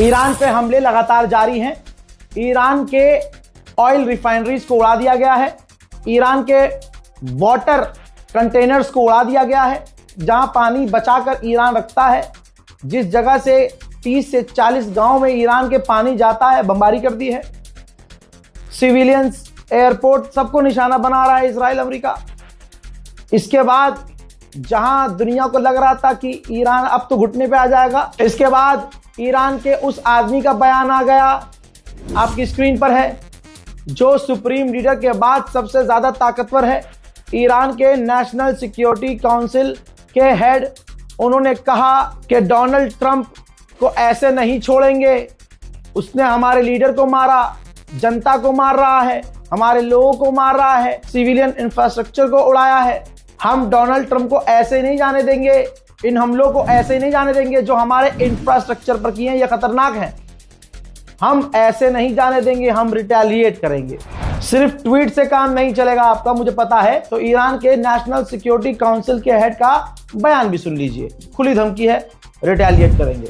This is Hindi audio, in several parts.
ईरान पे हमले लगातार जारी हैं। ईरान के ऑयल रिफाइनरीज को उड़ा दिया गया है। ईरान के वाटर कंटेनर्स को उड़ा दिया गया है, जहां पानी बचाकर ईरान रखता है। जिस जगह से 30 से 40 गांव में ईरान के पानी जाता है, बमबारी कर दी है। सिविलियंस, एयरपोर्ट, सबको निशाना बना रहा है इजराइल, अमेरिका। इसके बाद जहां दुनिया को लग रहा था कि ईरान अब तो घुटने पे आ जाएगा, इसके बाद ईरान के उस आदमी का बयान आ गया, आपकी स्क्रीन पर है, जो सुप्रीम लीडर के बाद सबसे ज्यादा ताकतवर है, ईरान के नेशनल सिक्योरिटी काउंसिल के हेड। उन्होंने कहा कि डोनाल्ड ट्रंप को ऐसे नहीं छोड़ेंगे। उसने हमारे लीडर को मारा, जनता को मार रहा है, हमारे लोगों को मार रहा है, सिविलियन इंफ्रास्ट्रक्चर को उड़ाया है। हम डोनाल्ड ट्रंप को ऐसे नहीं जाने देंगे, इन हमलों को ऐसे नहीं जाने देंगे जो हमारे इंफ्रास्ट्रक्चर पर किए हैं, ये खतरनाक है। हम ऐसे नहीं जाने देंगे, हम रिटेलिएट करेंगे। सिर्फ ट्वीट से काम नहीं चलेगा आपका, मुझे पता है। तो ईरान के नेशनल सिक्योरिटी काउंसिल के हेड का बयान भी सुन लीजिए। खुली धमकी है, रिटेलिएट करेंगे।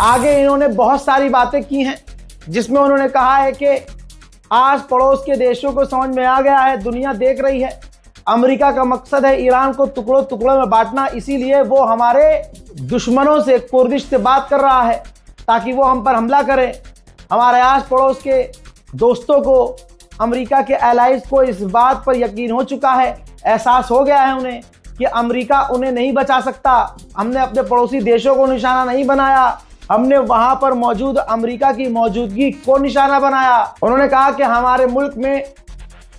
आगे इन्होंने बहुत सारी बातें की हैं, जिसमें उन्होंने कहा है कि आस पड़ोस के देशों को समझ में आ गया है, दुनिया देख रही है, अमेरिका का मकसद है ईरान को टुकड़ों टुकड़ों में बांटना। इसीलिए वो हमारे दुश्मनों से, कुर्दिश से बात कर रहा है ताकि वो हम पर हमला करें। हमारे आस पड़ोस के दोस्तों को, अमेरिका के एलाइज को इस बात पर यकीन हो चुका है, एहसास हो गया है उन्हें कि अमेरिका उन्हें नहीं बचा सकता। हमने अपने पड़ोसी देशों को निशाना नहीं बनाया, हमने वहां पर मौजूद अमेरिका की मौजूदगी को निशाना बनाया। उन्होंने कहा कि हमारे मुल्क में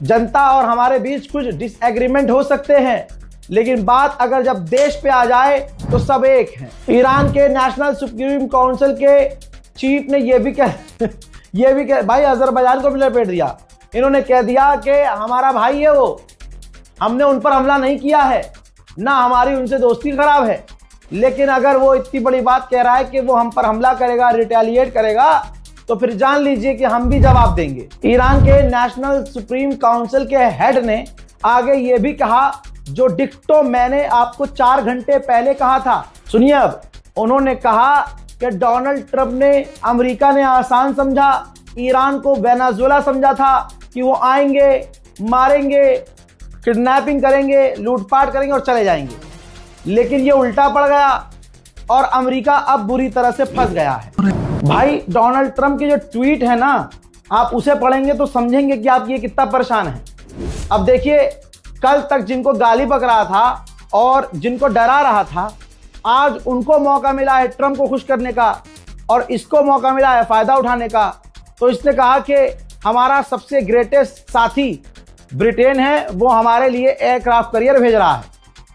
जनता और हमारे बीच कुछ डिसएग्रीमेंट हो सकते हैं, लेकिन बात अगर जब देश पे आ जाए तो सब एक हैं। ईरान के नेशनल सुप्रीम काउंसिल के चीफ ने ये भी कह भाई अजरबैजान को भी लपेट दिया। इन्होंने कह दिया कि हमारा भाई है वो, हमने उन पर हमला नहीं किया है, ना हमारी उनसे दोस्ती खराब है, लेकिन अगर वो इतनी बड़ी बात कह रहा है कि वो हम पर हमला करेगा, रिटेलिएट करेगा, तो फिर जान लीजिए कि हम भी जवाब देंगे। ईरान के नेशनल सुप्रीम काउंसिल के हेड ने आगे ये भी कहा, जो डिक्टो मैंने आपको 4 घंटे पहले कहा था। सुनिए अब, उन्होंने कहा कि डोनाल्ड ट्रंप ने, अमेरिका ने आसान समझा, ईरान को वेनेजुएला समझा था कि वो आएंगे, मारेंगे, किडनैपिंग करेंगे, लूटपाट करेंगे और चले जाएंगे, लेकिन ये उल्टा पड़ गया और अमेरिका अब बुरी तरह से फंस गया है। भाई डोनाल्ड ट्रंप के जो ट्वीट है ना, आप उसे पढ़ेंगे तो समझेंगे कि आप ये कितना परेशान है। अब देखिए, कल तक जिनको गाली बक रहा था और जिनको डरा रहा था, आज उनको मौका मिला है ट्रंप को खुश करने का और इसको मौका मिला है फायदा उठाने का। तो इसने कहा कि हमारा सबसे ग्रेटेस्ट साथी ब्रिटेन है, वो हमारे लिए एयरक्राफ्ट कैरियर भेज रहा है।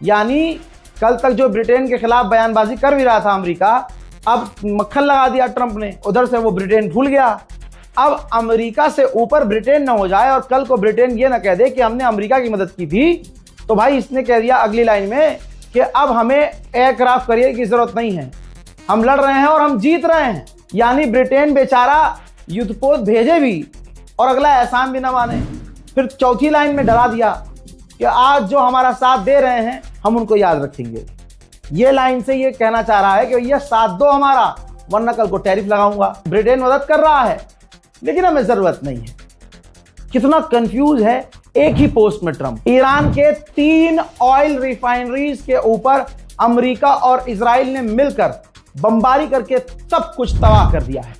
यानी कल तक जो ब्रिटेन के खिलाफ बयानबाजी कर भी रहा था अमेरिका, अब मक्खन लगा दिया ट्रंप ने, उधर से वो ब्रिटेन भूल गया। अब अमेरिका से ऊपर ब्रिटेन ना हो जाए और कल को ब्रिटेन ये ना कह दे कि हमने अमेरिका की मदद की थी, तो भाई इसने कह दिया अगली लाइन में कि अब हमें एयरक्राफ्ट कैरियर की जरूरत नहीं है, हम लड़ रहे हैं और हम जीत रहे हैं। यानी ब्रिटेन बेचारा युद्धपोत भेजे भी और अगला एहसान भी ना माने। फिर चौथी लाइन में डरा दिया कि आज जो हमारा साथ दे रहे हैं हम उनको याद रखेंगे। ये लाइन से ये कहना चाह रहा है कि भैया साथ दो हमारा, वरना कल को टैरिफ लगाऊंगा। ब्रिटेन मदद कर रहा है लेकिन हमें जरूरत नहीं है। कितना कंफ्यूज है एक ही पोस्ट में ट्रंप। ईरान के 3 ऑयल रिफाइनरीज के ऊपर अमेरिका और इजराइल ने मिलकर बमबारी करके सब कुछ तबाह कर दिया है।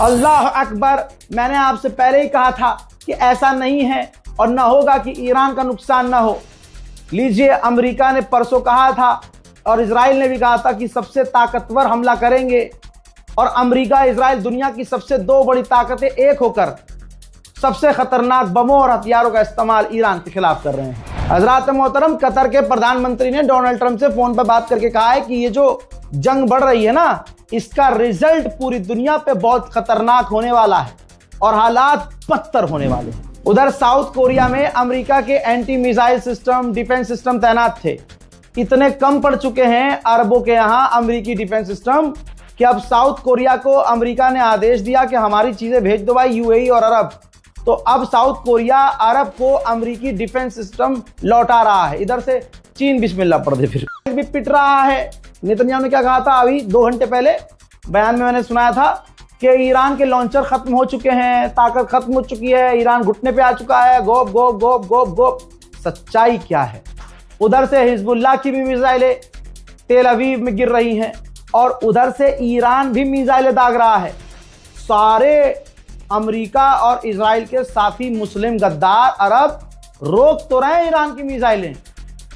अल्लाह अकबर। मैंने आपसे पहले ही कहा था कि ऐसा नहीं है और ना होगा कि ईरान का नुकसान ना हो। लीजिए, अमेरिका ने परसों कहा था और इजराइल ने भी कहा था कि सबसे ताकतवर हमला करेंगे, और अमेरिका इजराइल दुनिया की सबसे दो बड़ी ताकतें एक होकर सबसे खतरनाक बमों और हथियारों का इस्तेमाल ईरान के खिलाफ कर रहे हैं। हजरात मोहतरम, कतर के प्रधानमंत्री ने डोनाल्ड ट्रंप से फोन पर बात करके कहा है कि ये जो जंग बढ़ रही है ना, इसका रिजल्ट पूरी दुनिया पे बहुत खतरनाक होने वाला है और हालात बदतर होने वाले हैं। उधर साउथ कोरिया में अमेरिका के anti missile system, defence system तैनात थे। इतने कम पड़ चुके हैं अरबों के यहां अमेरिकी डिफेंस सिस्टम कि अब साउथ कोरिया को अमेरिका ने आदेश दिया कि हमारी चीजें भेज दो भाई, यूएई और अरब। तो अब साउथ कोरिया अरब को अमेरिकी डिफेंस सिस्टम लौटा रहा है। इधर से चीन बिस्मिल्लाह पढ़ दे फिर भी पिट रहा है। नेतन्याहू ने क्या कहा था अभी 2 घंटे पहले बयान में मैंने सुनाया था कि ईरान के लॉन्चर खत्म हो चुके हैं, ताकत खत्म हो चुकी है, ईरान घुटने पे आ चुका है। गोप गोप गोप गोप गोप। सच्चाई क्या है? उधर से हिजबुल्लाह की भी मिसाइलें तेल अवीव में गिर रही हैं और उधर से ईरान भी मिसाइलें दाग रहा है। सारे अमेरिका और इजराइल के साथी मुस्लिम गद्दार अरब रोक तो रहे हैं ईरान की मिसाइलें,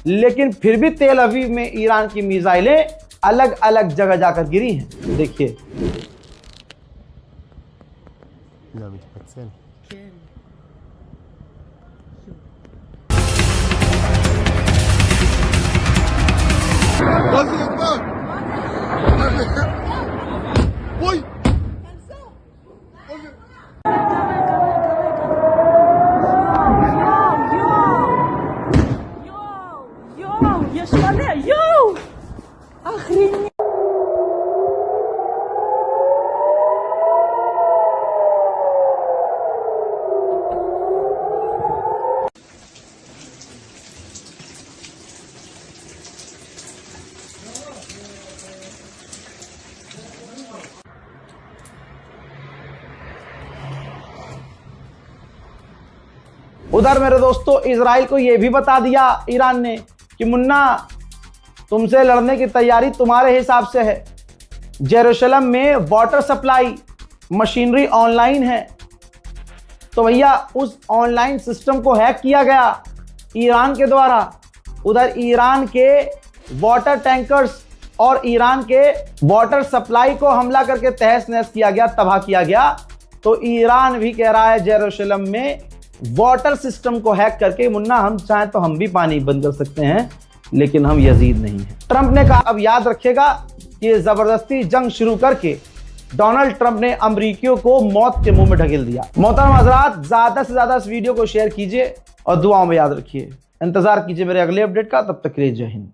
लेकिन फिर भी तेल अवीव में ईरान की मिसाइलें अलग अलग जगह जाकर गिरी हैं। देखिए उधर मेरे दोस्तों इजराइल को यह भी बता दिया ईरान ने कि मुन्ना, तुमसे लड़ने की तैयारी तुम्हारे हिसाब से है। जेरूशलम में वाटर सप्लाई मशीनरी ऑनलाइन है, तो भैया उस ऑनलाइन सिस्टम को हैक किया गया ईरान के द्वारा। उधर ईरान के वाटर टैंकर्स और ईरान के वाटर सप्लाई को हमला करके तहस नहस किया गया, तबाह किया गया। तो ईरान भी कह रहा है जेरूशलम में वाटर सिस्टम को हैक करके मुन्ना हम चाहें तो हम भी पानी बंद कर सकते हैं, लेकिन हम यजीद नहीं हैं। ट्रंप ने कहा, अब याद रखेगा कि ये जबरदस्ती जंग शुरू करके डोनाल्ड ट्रंप ने अमरीकियों को मौत के मुंह में ढकेल दिया। मोहतरम हजरात, ज्यादा से ज्यादा इस वीडियो को शेयर कीजिए और दुआओं में याद रखिए। इंतजार कीजिए मेरे अगले अपडेट का, तब तक के लिए जय हिंद।